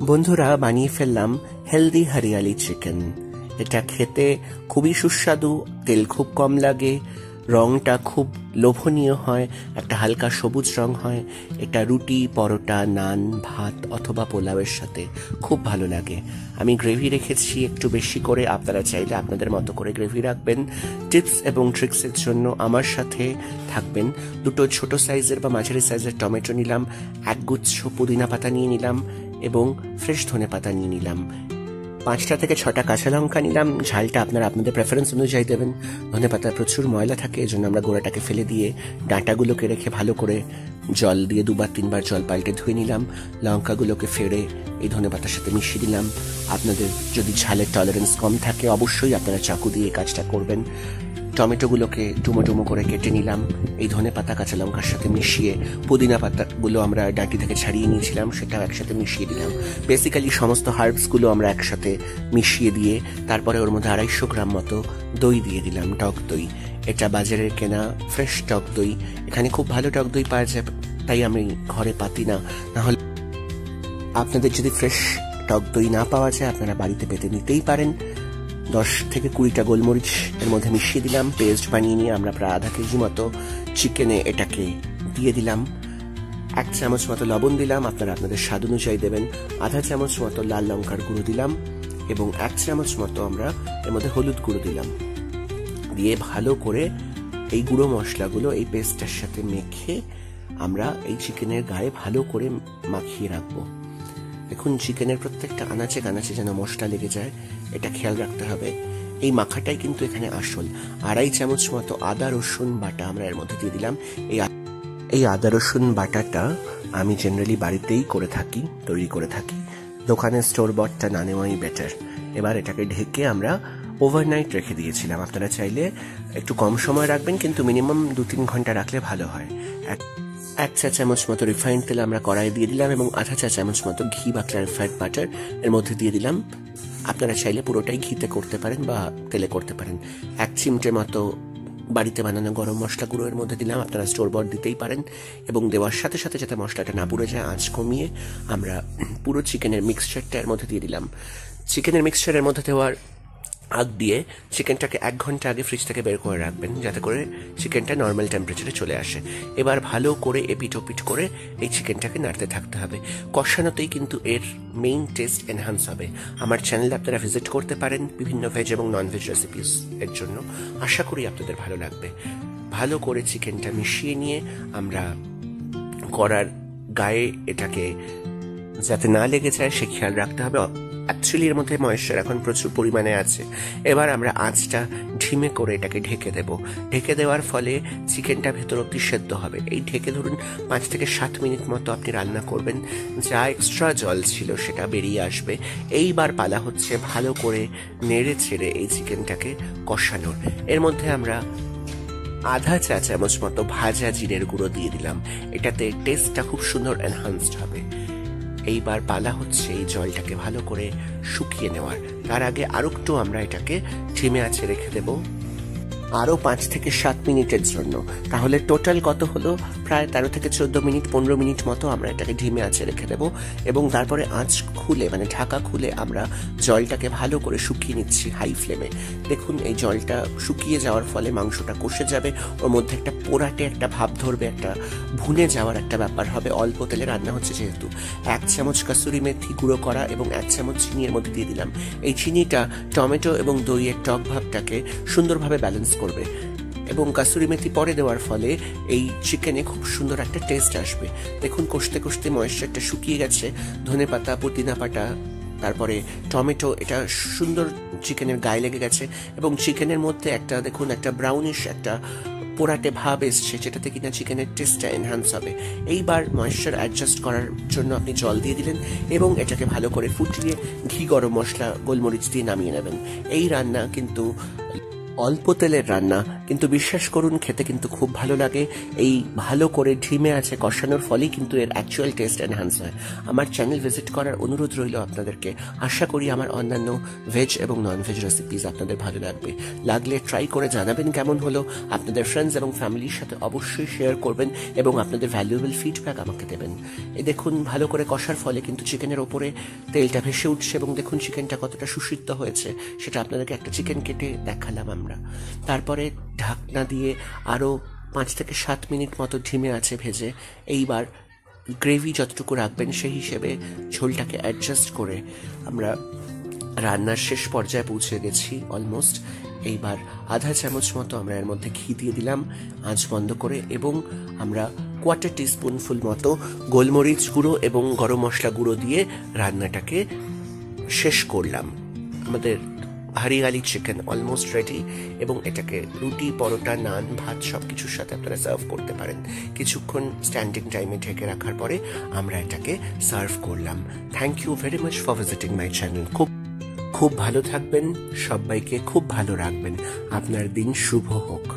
বন্ধুরা, বানিয়ে ফেললাম হেলদি হরিয়ালি চিকেন। এটা খেতে খুবই সুস্বাদু, তেল খুব কম লাগে, রংটা খুব লোভনীয় হয়, একটা হালকা সবুজ রং হয়। এটা রুটি, পরোটা, নান, ভাত অথবা পোলাওয়ের সাথে খুব ভালো লাগে। আমি গ্রেভি রেখেছি একটু বেশি করে, আপনারা চাইলে আপনাদের মতো করে গ্রেভি রাখবেন। টিপস এবং ট্রিক্সের জন্য আমার সাথে থাকবেন। দুটো ছোট সাইজের বা মাঝারি সাইজের টমেটো নিলাম, একগুচ্ছ পুদিনা পাতা নিয়ে নিলাম এবং ফ্রেশ ধনে পাতা নিয়ে নিলাম। 5টা থেকে 6টা কাঁচা লঙ্কা নিলাম। ঝালটা আপনারা আপনাদের প্রেফারেন্স অনুযায়ী দেবেন। ধনে পাতায় প্রচুর ময়লা থাকে, এজন্য আমরা গোড়াটাকে ফেলে দিয়ে ডাঁটাগুলোকে রেখে ভালো করে জল দিয়ে 2-3 বার জল পাল্টে ধুয়ে নিলাম। লঙ্কাগুলোকে ফেড়ে এই ধনে পাতার সাথে মিশিয়ে দিলাম। আপনাদের যদি ঝালের টলারেন্স কম থাকে অবশ্যই আপনারা চাকু দিয়ে কাজটা করবেন। টমেটোগুলোকে ডুমো ডুমো করে কেটে নিলাম। এই ধনে পাতা কাঁচা লঙ্কার সাথে মিশিয়ে পুদিনা পাতাগুলো আমরা ডাঁটি থেকে ছাড়িয়ে নিয়েছিলাম, সেটাও একসাথে মিশিয়ে দিলাম। বেসিক্যালি সমস্ত হার্বসগুলো আমরা একসাথে মিশিয়ে দিয়ে তারপরে ওর মধ্যে 250 গ্রাম মতো দই দিয়ে দিলাম, টক দই। এটা বাজারের কেনা ফ্রেশ টক দই। এখানে খুব ভালো টক দই পাওয়া যায়, তাই আমি ঘরে পাতি না। নাহলে আপনাদের যদি ফ্রেশ টক দই না পাওয়া যায় আপনারা বাড়িতে পেতে নিতেই পারেন। 10 থেকে 20টা গোলমরিচ এর মধ্যে মিশিয়ে দিলাম। পেস্ট বানিয়ে নিয়ে আমরা প্রায় আধা কেজি মতো চিকেনে এটাকে দিয়ে দিলাম। 1 চামচ মতো লবণ দিলাম, আপনারা আপনাদের স্বাদ অনুযায়ী দেবেন। আধা চামচ মতো লাল লঙ্কার গুঁড়ো দিলাম এবং 1 চামচ মতো আমরা এর মধ্যে হলুদ গুঁড়ো দিলাম। দিয়ে ভালো করে এই গুঁড়ো মশলাগুলো এই পেস্টটার সাথে মেখে আমরা এই চিকেনের গায়ে ভালো করে মাখিয়ে রাখবো। দেখুন, চিকেনের প্রত্যেকটা আনাচে কানাচে যেন মশলা লেগে যায়, এটা খেয়াল রাখতে হবে। এই মাখাটাই কিন্তু এখানে আসল। 2.5 চামচ মতো আদা রসুন বাটা আমরা এর মধ্যে দিয়ে দিলাম। এই আদা রসুন বাটাটা আমি জেনারেলি বাড়িতেই তৈরি করে থাকি। দোকানে স্টোর বটটা না নেওয়াই বেটার। এবার এটাকে ঢেকে আমরা ওভারনাইট রেখে দিয়েছিলাম। আপনারা চাইলে একটু কম সময় রাখবেন, কিন্তু মিনিমাম 2-3 ঘন্টা রাখলে ভালো হয়। 1 চা চামচ মতো রিফাইন্ড তেল আমরা কড়াইয়ে দিয়ে দিলাম এবং আধা চা চামচ মতো ঘি বা ক্লারিফাইড বাটার এর মধ্যে দিয়ে দিলাম। আপনারা চাইলে পুরোটাই ঘিতে করতে পারেন বা তেলে করতে পারেন। 1 চিমটে মতো বাড়িতে বানানো গরম মশলা গুঁড়ো এর মধ্যে দিলাম, আপনারা স্টোর বট দিতেই পারেন। এবং দেওয়ার সাথে সাথে যাতে মশলাটা না পুড়ে যায় আঁচ কমিয়ে আমরা পুরো চিকেনের মিক্সচারটা এর মধ্যে দিয়ে দিলাম। চিকেনের মিক্সচারের মধ্যে দেওয়ার আগ দিয়ে চিকেনটাকে 1 ঘন্টা আগে ফ্রিজ থেকে বের করে রাখবেন, যাতে করে চিকেনটা নর্মাল টেম্পারেচারে চলে আসে। এবার ভালো করে এপিট ওপিট করে এই চিকেনটাকে নাড়তে থাকতে হবে। কষানোতেই কিন্তু এর মেইন টেস্ট এনহান্স হবে। আমার চ্যানেলে আপনারা ভিজিট করতে পারেন বিভিন্ন ভেজ এবং নন ভেজ রেসিপিস এর জন্য। আশা করি আপনাদের ভালো লাগবে। ভালো করে চিকেনটা মিশিয়ে নিয়ে আমরা কড়ার গায়ে এটাকে যাতে না লেগে যায় সে খেয়াল রাখতে হবে। অ্যাকচুয়ালি এর মধ্যে ময়েশ্চার এখন প্রচুর পরিমাণে আছে। এবার আমরা আঁচটা ঢিমে করে এটাকে ঢেকে দেব। ঢেকে দেওয়ার ফলে চিকেনটা ভেতর অব্দি সেদ্ধ হবে। এই ঢেকে ধরুন 5 থেকে 7 মিনিট মতো আপনি রান্না করবেন। যা এক্সট্রা জল ছিল সেটা বেরিয়ে আসবে। এইবার পালা হচ্ছে ভালো করে নেড়ে ছেড়ে এই চিকেনটাকে কষানোর। এর মধ্যে আমরা আধা চা চামচ মতো ভাজা জিরের গুঁড়ো দিয়ে দিলাম। এটাতে টেস্টটা খুব সুন্দর এনহান্সড হবে। এইবার পালা হচ্ছে এই জলটাকে ভালো করে শুকিয়ে নেওয়ার। তার আগে আরো একটু আমরা এটাকে ধিমে আঁচে রেখে দেব আরো 5 থেকে 7 মিনিটের জন্য। তাহলে টোটাল কত হলো? প্রায় 13 থেকে 14 মিনিট, 15 মিনিট মতো আমরা এটাকে ধিমে আঁচে রেখে দেব। এবং তারপরে আঁচ খুলে ঢাকা খুলে আমরা জলটাকে ভালো করে শুকিয়ে নিচ্ছি হাই ফ্লেমে। দেখুন, এই জলটা শুকিয়ে যাওয়ার ফলে মাংসটা কষে যাবে, ওর মধ্যে একটা পোড়াটে একটা ভাব ধরবে, একটা ভুনে যাওয়ার একটা ব্যাপার হবে। অল্প তেলে রান্না হচ্ছে যেহেতু। 1 চামচ কাসুরি মেথি গুঁড়ো করা এবং 1 চামচ চিনি এর মধ্যে দিয়ে দিলাম। এই চিনিটা টমেটো এবং দইয়ের টক ভাবটাকে সুন্দরভাবে ব্যালেন্স করবে এবং কাসুরি মেথি পরে দেওয়ার ফলে এই চিকেনে খুব সুন্দর একটা টেস্ট আসবে। দেখুন, কষতে কষতে ময়েশ্চারটা শুকিয়ে গেছে। ধনে পাতা, পুদিনা পাতা, তারপরে টমেটো এটা সুন্দর চিকেনের গায়ে লেগে গেছে এবং চিকেনের মধ্যে দেখুন একটা ব্রাউনিশ একটা পোড়াটে ভাব এসছে, যেটাতে কিনা চিকেনের টেস্টটা এনহান্স হবে। এইবার ময়েশ্চার অ্যাডজাস্ট করার জন্য আপনি জল দিয়ে দিলেন এবং এটাকে ভালো করে ফুটিয়ে ঘি, গরম মশলা, গোলমরিচ দিয়ে নামিয়ে নেবেন। এই রান্না কিন্তু অল্প তেলের রান্না, কিন্তু বিশ্বাস করুন খেতে কিন্তু খুব ভালো লাগে। এই ভালো করে ঢিমে আছে কষানোর ফলেই কিন্তু এর অ্যাকচুয়াল টেস্ট এনহ্যান্স হয়। আমার চ্যানেল ভিজিট করার অনুরোধ রইল আপনাদেরকে। আশা করি আমার অন্যান্য ভেজ এবং নন ভেজ রেসিপিস আপনাদের ভালো লাগবে। লাগলে ট্রাই করে জানাবেন কেমন হলো। আপনাদের ফ্রেন্ডস এবং ফ্যামিলির সাথে অবশ্যই শেয়ার করবেন এবং আপনাদের ভ্যালুয়েবল ফিডব্যাক আমাকে দেবেন। এই দেখুন ভালো করে কষার ফলে কিন্তু চিকেনের ওপরে তেলটা ভেসে উঠছে এবং দেখুন চিকেনটা কতটা সুসিদ্ধ হয়েছে সেটা আপনাদেরকে একটা চিকেন কেটে দেখালাম আমরা। তারপরে ঢাকনা দিয়ে আরও 5 থেকে 7 মিনিট মতো ঢিমে আছে ভেজে। এইবার গ্রেভি যতটুকু রাখবেন সেই হিসেবে ঝোলটাকে অ্যাডজাস্ট করে আমরা রান্নার শেষ পর্যায়ে পৌঁছে গেছি অলমোস্ট। এইবার আধা চামচ মতো আমরা এর মধ্যে ঘি দিয়ে দিলাম আঁচ বন্ধ করে, এবং আমরা 1/4 টিস্পুনফুল মতো গোলমরিচ গুঁড়ো এবং গরম মশলা গুঁড়ো দিয়ে রান্নাটাকে শেষ করলাম। আমাদের হরিয়ালি চিকেন অলমোস্ট রেডি, এবং এটাকে রুটি, পরোটা, নান, ভাত সব কিছুর সাথে আপনারা সার্ভ করতে পারেন। কিছুক্ষণ স্ট্যান্ডিং টাইমে ঢেকে রাখার পরে আমরা এটাকে সার্ভ করলাম। Thank you very much for visiting my channel. খুব ভালো থাকবেন, সবাইকে খুব ভালো রাখবেন। আপনার দিন শুভ হোক।